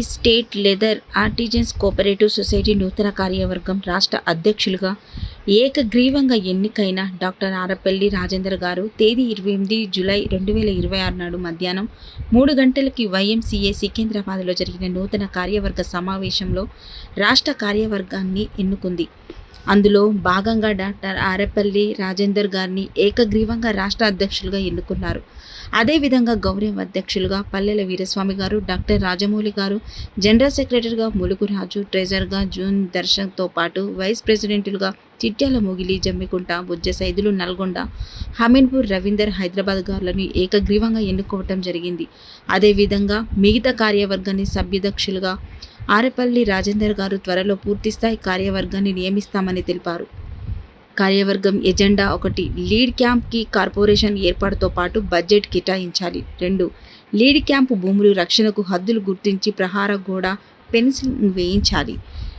State leather artisans cooperative society నూతన కార్యవర్గం రాష్ట్ర అధ్యక్షులుగా ఏకగ్రీవంగా ఎన్నికైన డాక్టర్ ఆరపల్లి రాజేందర్ గారు తేదీ 28 జూలై 2026 నాడు మధ్యాహ్నం 3 గంటలకి వైఎంసీఏ సికింద్రాబాద్లో జరిగిన నూతన కార్యవర్గ సమావేశంలో రాష్ట్ర కార్యవర్గాన్ని ఎన్నుకుంది. అందులో భాగంగా డాక్టర్ ఆరపల్లి రాజేందర్ గారిని ఏకగ్రీవంగా రాష్ట్ర అధ్యక్షులుగా ఎన్నుకున్నారు. అదేవిధంగా గౌరవ అధ్యక్షులుగా పల్లెల వీరస్వామి గారు, డాక్టర్ రాజమౌళి గారు, జనరల్ సెక్రటరీగా ములుగు రాజు, ట్రెజరర్గా జూన్ దర్శన్తో పాటు వైస్ ప్రెసిడెంట్లుగా చిట్యాల మొగిలి, జమ్మికుంట, బుజ్జ సైదులు నల్గొండ, హమీన్పూర్ రవీందర్, హైదరాబాద్ గారులను ఏకగ్రీవంగా ఎన్నుకోవటం జరిగింది. అదేవిధంగా మిగతా కార్యవర్గాన్ని సభ్యాధ్యక్షులుగా ఆరపల్లి రాజేందర్ గారు త్వరలో పూర్తిస్థాయి కార్యవర్గాన్ని నియమిస్తామని తెలిపారు. కార్యవర్గం ఎజెండా 1. లీడ్ క్యాంప్కి కార్పొరేషన్ ఏర్పాటుతో పాటు బడ్జెట్ కేటాయించాలి. 2. లీడ్ క్యాంపు భూములు రక్షణకు హద్దులు గుర్తించి ప్రహార గోడ ఫెన్సింగ్ వేయించాలి.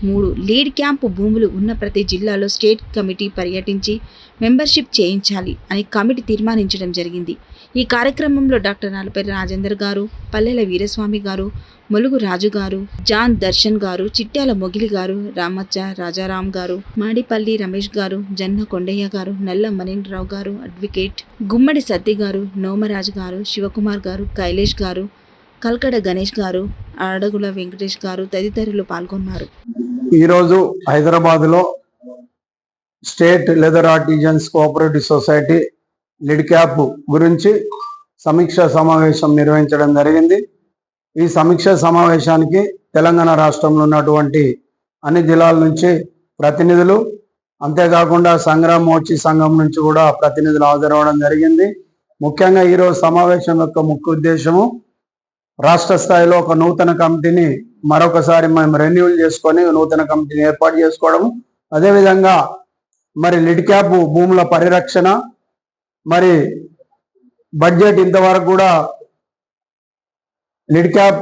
3. లీడ్ క్యాంపు భూములు ఉన్న ప్రతి జిల్లాలో స్టేట్ కమిటీ పర్యటించి మెంబర్షిప్ చేయించాలి అని కమిటీ తీర్మానించడం జరిగింది. ఈ కార్యక్రమంలో డాక్టర్ ఆరపల్లి రాజేందర్ గారు, పల్లెల వీరస్వామి గారు, ములుగు రాజు గారు, జాన్ దర్శన్ గారు, చిట్యాల మొగిలి గారు, రామచ్చ రాజారాం గారు, మాడిపల్లి రమేష్ గారు, జన్న కొండయ్య గారు, నల్ల మణీంద్రరావు గారు, అడ్వకేట్ గుమ్మడి సత్తి గారు, నోమరాజు గారు, శివకుమార్ గారు, కైలేష్ గారు, కల్కడ గణేష్ గారు, అడగుల వెంకటేష్ గారు తదితరులు పాల్గొన్నారు. ఈరోజు హైదరాబాద్లో state leather artisans cooperative society lid cap గురించి సమీక్షా సమావేశం నిర్వహించడం జరిగింది. ఈ సమీక్షా సమావేశానికి తెలంగాణ రాష్ట్రంలో ఉన్నటువంటి అన్ని జిల్లాల నుంచి ప్రతినిధులు, అంతేకాకుండా సంగ్రామ మోర్చి సంఘం నుంచి కూడా ప్రతినిధులు హాజరవడం జరిగింది. ముఖ్యంగా ఈరోజు సమావేశం యొక్క ముఖ్య ఉద్దేశము రాష్ట్ర స్థాయిలో ఒక నూతన కమిటీని మరొకసారి మేము రెన్యూల్ చేసుకొని నూతన కమిటీని ఏర్పాటు చేసుకోవడము, అదేవిధంగా మరి లిడ్ క్యాప్ భూముల పరిరక్షణ, మరి బడ్జెట్ ఇంతవరకు కూడా లిడ్ క్యాప్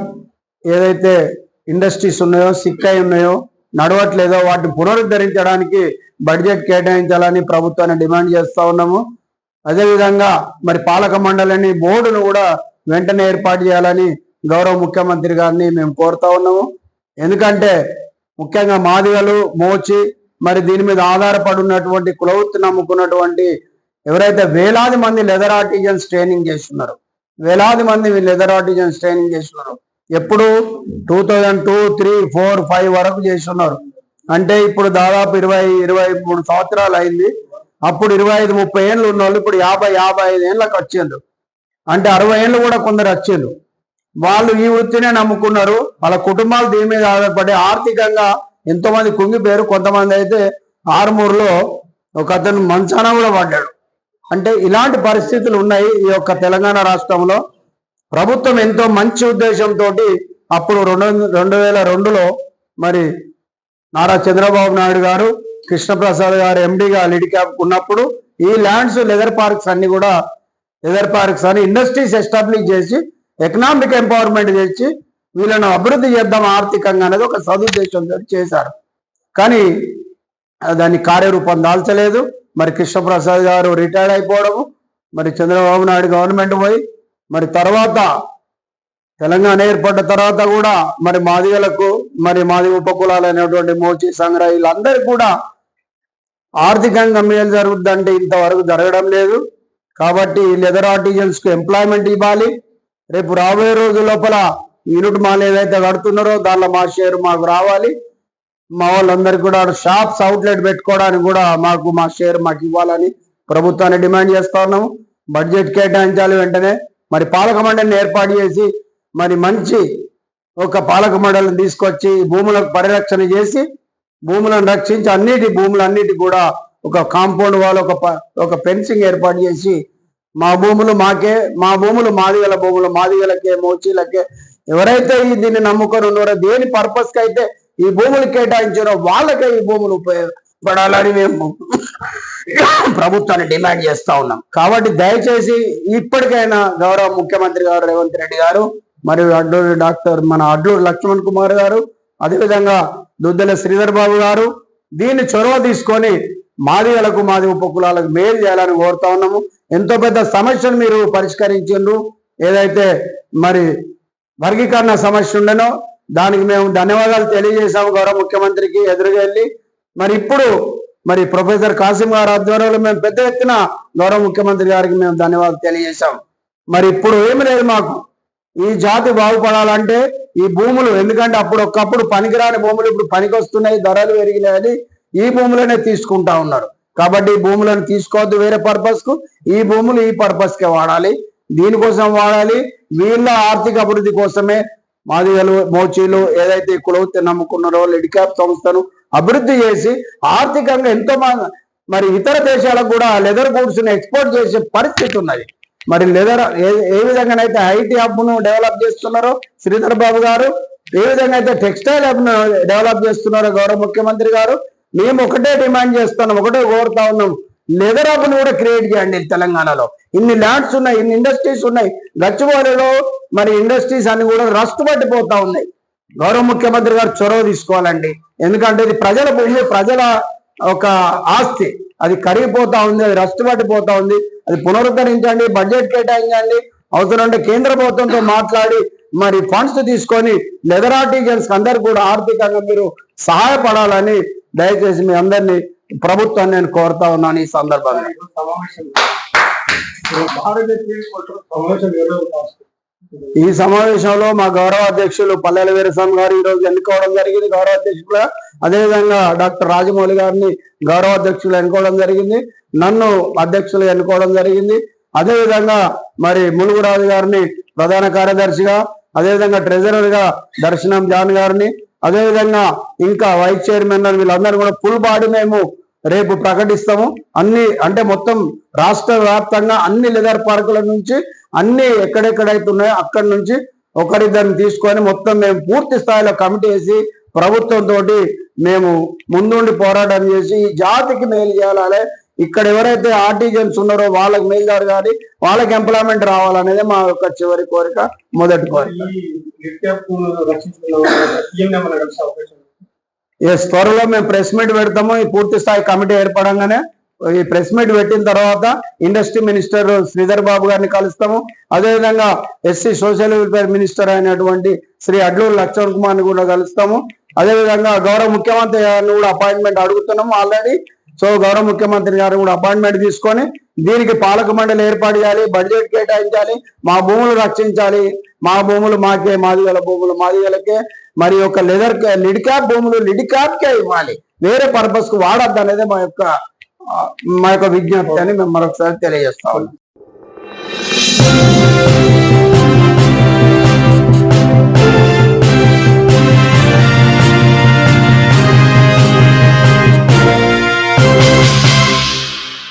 ఏదైతే ఇండస్ట్రీస్ ఉన్నాయో, సిక్కై ఉన్నాయో, నడవట్లేదో వాటిని పునరుద్ధరించడానికి బడ్జెట్ కేటాయించాలని ప్రభుత్వాన్ని డిమాండ్ చేస్తూ ఉన్నాము. అదేవిధంగా మరి పాలక మండలిని బోర్డును కూడా వెంటనే ఏర్పాటు చేయాలని గౌరవ ముఖ్యమంత్రి గారిని మేము కోరుతా ఉన్నాము. ఎందుకంటే ముఖ్యంగా మాదిగలు, మోచి మరి దీని మీద ఆధారపడి ఉన్నటువంటి కులవృత్తి నమ్ముకున్నటువంటి ఎవరైతే వేలాది మంది లెదర్ ఆర్టిజన్స్ ట్రైనింగ్ చేస్తున్నారు, వేలాది మంది లెదర్ ఆర్టిజన్స్ ట్రైనింగ్ చేస్తున్నారు. ఎప్పుడు 2002, 3, 4, 5 వరకు చేస్తున్నారు. అంటే ఇప్పుడు దాదాపు 20-23 సంవత్సరాలు అయింది. అప్పుడు 25-30 ఏళ్ళు ఉన్న వాళ్ళు ఇప్పుడు 50-55 ఏళ్ళకి వచ్చిండ్రు. అంటే 60 ఏళ్ళు కూడా కొందరు వచ్చిండ్రు. వాళ్ళు ఈ వృత్తినే నమ్ముకున్నారు. వాళ్ళ కుటుంబాలు దీని మీద ఆధారపడి ఆర్థికంగా ఎంతో మంది కుంగిపోయారు. కొంతమంది అయితే ఆరుమూరులో ఒక అతను మంచాన కూడా పడ్డాడు. అంటే ఇలాంటి పరిస్థితులు ఉన్నాయి ఈ యొక్క తెలంగాణ రాష్ట్రంలో. ప్రభుత్వం ఎంతో మంచి ఉద్దేశంతో అప్పుడు 2002లో మరి నారా చంద్రబాబు నాయుడు గారు, కృష్ణప్రసాద్ గారు ఎండిగా లిడ్ క్యాప్ ఉన్నప్పుడు ఈ ల్యాండ్స్ లెదర్ పార్క్స్ అన్ని కూడా లెదర్ పార్క్స్ అని ఇండస్ట్రీస్ ఎస్టాబ్లిష్ చేసి ఎకనామిక్ ఎంపవర్మెంట్ చేసి వీళ్ళను అభివృద్ధి చేద్దాం ఆర్థికంగా అనేది ఒక సదుద్దేశంతో చేశారు. కానీ దాన్ని కార్యరూపం దాల్చలేదు. మరి కృష్ణప్రసాద్ గారు రిటైర్డ్ అయిపోవడము, మరి చంద్రబాబు నాయుడు గవర్నమెంట్ పోయి మరి తర్వాత తెలంగాణ ఏర్పడ్డ తర్వాత కూడా మరి మాదిగలకు, మరి మాదిగ ఉపకులాలు అనేటువంటి మోచి సంగ్రహ వీళ్ళందరికీ కూడా ఆర్థికంగా మేలు జరుగుద్దంటే ఇంతవరకు జరగడం లేదు. కాబట్టి లెదర్ ఆర్టిజన్స్ కు ఎంప్లాయ్మెంట్ ఇవ్వాలి. రేపు రాబోయే రోజు లోపల యూనిట్ మాల్ ఏదైతే కడుతున్నారో దానిలో మా షేర్ మాకు రావాలి. మా వాళ్ళందరికీ కూడా షాప్స్ అవుట్లెట్ పెట్టుకోవడానికి కూడా మా షేర్ మాకు ఇవ్వాలని ప్రభుత్వాన్ని డిమాండ్ చేస్తా ఉన్నాము. బడ్జెట్ కేటాయించాలి వెంటనే. మరి పాలక మండలిని ఏర్పాటు చేసి మరి మంచి ఒక పాలక మండలిని తీసుకొచ్చి భూములకు పరిరక్షణ చేసి భూములను రక్షించి భూములన్నిటి కూడా ఒక కాంపౌండ్ వాల్, ఒక ఫెన్సింగ్ ఏర్పాటు చేసి మా భూములు మాకే, మా భూములు మాదిగల భూములు మాదిగలకే, మోచీలకే, ఎవరైతే దీన్ని నమ్ముకొని ఉన్నారో దేని పర్పస్ కి అయితే ఈ భూములు కేటాయించారో వాళ్ళకే ఈ భూములు ఉపయోగపడాలని మేము ప్రభుత్వాన్ని డిమాండ్ చేస్తా ఉన్నాం. కాబట్టి దయచేసి ఇప్పటికైనా గౌరవ ముఖ్యమంత్రి గారు రేవంత్ రెడ్డి గారు, మరియు అడ్లూరు లక్ష్మణ్ కుమార్ గారు, అదేవిధంగా దుద్దెల శ్రీధర్ బాబు గారు దీన్ని చొరవ తీసుకొని మాదిగలకు, మాది ఉపకులాలకు మేలు చేయాలని కోరుతా ఉన్నాము. ఎంతో పెద్ద సమస్యను మీరు పరిష్కరించిండ్రు. ఏదైతే మరి వర్గీకరణ సమస్య ఉండనో దానికి మేము ధన్యవాదాలు తెలియజేశాము గౌరవ ముఖ్యమంత్రికి ఎదురుగా వెళ్ళి. మరి ఇప్పుడు మరి ప్రొఫెసర్ కాసిం గారి ఆధ్వర్యంలో మేము పెద్ద ఎత్తున గౌరవ ముఖ్యమంత్రి గారికి మేము ధన్యవాదాలు తెలియజేశాం. మరి ఇప్పుడు ఏమి లేదు, మాకు ఈ జాతి బాగుపడాలంటే ఈ భూములు, ఎందుకంటే ఒకప్పుడు పనికిరాని భూములు ఇప్పుడు పనికి వస్తున్నాయి, ధరలు పెరిగినాయని ఈ భూములనే తీసుకుంటా ఉన్నారు. కాబట్టి ఈ భూములను తీసుకోవద్దు వేరే పర్పస్ కు, ఈ భూములు ఈ పర్పస్ కే వాడాలి, దీనికోసం వాడాలి. వీళ్ళ ఆర్థిక అభివృద్ధి కోసమే మాదిగలు మోచీలు ఏదైతే కులవృత్తి నమ్ముకున్నారో లిడ్క్యాప్ సంస్థను అభివృద్ధి చేసి ఆర్థికంగా ఎంతో మరి ఇతర దేశాలకు కూడా లెదర్ గూడ్స్ ని ఎక్స్పోర్ట్ చేసే పరిస్థితి ఉన్నది. మరి లెదర్ ఏ విధంగానైతే ఐటీ హబ్ ను డెవలప్ చేస్తున్నారో శ్రీధర్ బాబు గారు, ఏ విధంగా అయితే టెక్స్టైల్ హబ్ ను డెవలప్ చేస్తున్నారో గౌరవ ముఖ్యమంత్రి గారు, మేము ఒకటే డిమాండ్ చేస్తున్నాం, ఒకటే కోరుతా ఉన్నాం, లెదర్ హబ్ ను కూడా క్రియేట్ చేయండి. తెలంగాణలో ఇన్ని ల్యాండ్స్ ఉన్నాయి, ఇన్ని ఇండస్ట్రీస్ ఉన్నాయి, గచ్చిబౌలిలో మరి ఇండస్ట్రీస్ అన్ని కూడా రస్ట్ పట్టిపోతా ఉన్నాయి. గౌరవ ముఖ్యమంత్రి గారు చొరవ తీసుకోవాలండి. ఎందుకంటే ఇది ప్రజల భూమి, ప్రజల ఒక ఆస్తి, అది కరిగిపోతా ఉంది, అది రస్ట్ పట్టిపోతా ఉంది. అది పునరుద్ధరించండి, బడ్జెట్ కేటాయించండి, అవసరం అంటే కేంద్ర ప్రభుత్వంతో మాట్లాడి మరి ఫండ్స్ తీసుకొని లెదర్ ఆర్టిజన్స్ అందరు కూడా ఆర్థికంగా మీరు సహాయపడాలని దయచేసి మీ అందరినీ ప్రభుత్వాన్ని నేను కోరుతా ఉన్నాను. ఈ సందర్భంగా ఈ సమావేశంలో మా గౌరవ అధ్యక్షులు పల్లెల వీరస్వామి గారు ఈ రోజు ఎన్నుకోవడం జరిగింది గౌరవ అధ్యక్షులుగా. అదేవిధంగా డాక్టర్ రాజమౌళి గారిని గౌరవ అధ్యక్షులు ఎన్నుకోవడం జరిగింది, నన్ను అధ్యక్షులు ఎన్నుకోవడం జరిగింది. అదేవిధంగా మరి ములుగురాజు గారిని ప్రధాన కార్యదర్శిగా, అదేవిధంగా ట్రెజరర్ గా దర్శనం జాన్ గారిని, అదేవిధంగా ఇంకా వైస్ చైర్మన్ వీళ్ళందరూ కూడా ఫుల్ బాడీ మేము రేపు ప్రకటిస్తాము. అన్ని అంటే మొత్తం రాష్ట్ర వ్యాప్తంగా అన్ని లెదర్ పార్కుల నుంచి అన్ని ఎక్కడెక్కడైతే ఉన్నాయో అక్కడి నుంచి ఒకరిద్దరిని తీసుకొని మొత్తం మేము పూర్తి స్థాయిలో కమిటీ వేసి ప్రభుత్వంతో మేము ముందుండి పోరాటం చేసి ఈ జాతికి మేలు చేయాలి. ఇక్కడ ఎవరైతే ఆర్టిజన్స్ ఉన్నారో వాళ్ళకి మేలు జరగాలి, వాళ్ళకి ఎంప్లాయ్మెంట్ రావాలనేది మా యొక్క చివరి కోరిక, మొదటి కోరిక. త్వరలో మేము ప్రెస్ మీట్ పెడతాము. ఈ పూర్తి స్థాయి కమిటీ ఏర్పడంగానే ఈ ప్రెస్ మీట్ పెట్టిన తర్వాత ఇండస్ట్రీ మినిస్టర్ శ్రీధర్ బాబు గారిని కలుస్తాము. అదేవిధంగా ఎస్సీ సోషల్ వెల్ఫేర్ మినిస్టర్ అయినటువంటి శ్రీ అడ్లూరు లక్ష్మణ్ కుమార్ ని కూడా కలుస్తాము. అదేవిధంగా గౌరవ ముఖ్యమంత్రి గారిని కూడా అపాయింట్మెంట్ అడుగుతున్నాము ఆల్రెడీ. సో గౌరవ ముఖ్యమంత్రి గారు కూడా అపాయింట్మెంట్ తీసుకొని దీనికి పాలక మండలి ఏర్పాటు చేయాలి, బడ్జెట్ కేటాయించాలి, మా భూములు రక్షించాలి. మా భూములు మాకే, మాదిగల భూములు మాదిగలకే, మరి ఒక లిడ్ క్యాప్ భూములు లిడ్ క్యాప్ కే ఇవ్వాలి, వేరే పర్పస్ కు వాడద్దు అనేది మా యొక్క విజ్ఞప్తి అని మేము మరొకసారి తెలియజేస్తా ఉన్నాం.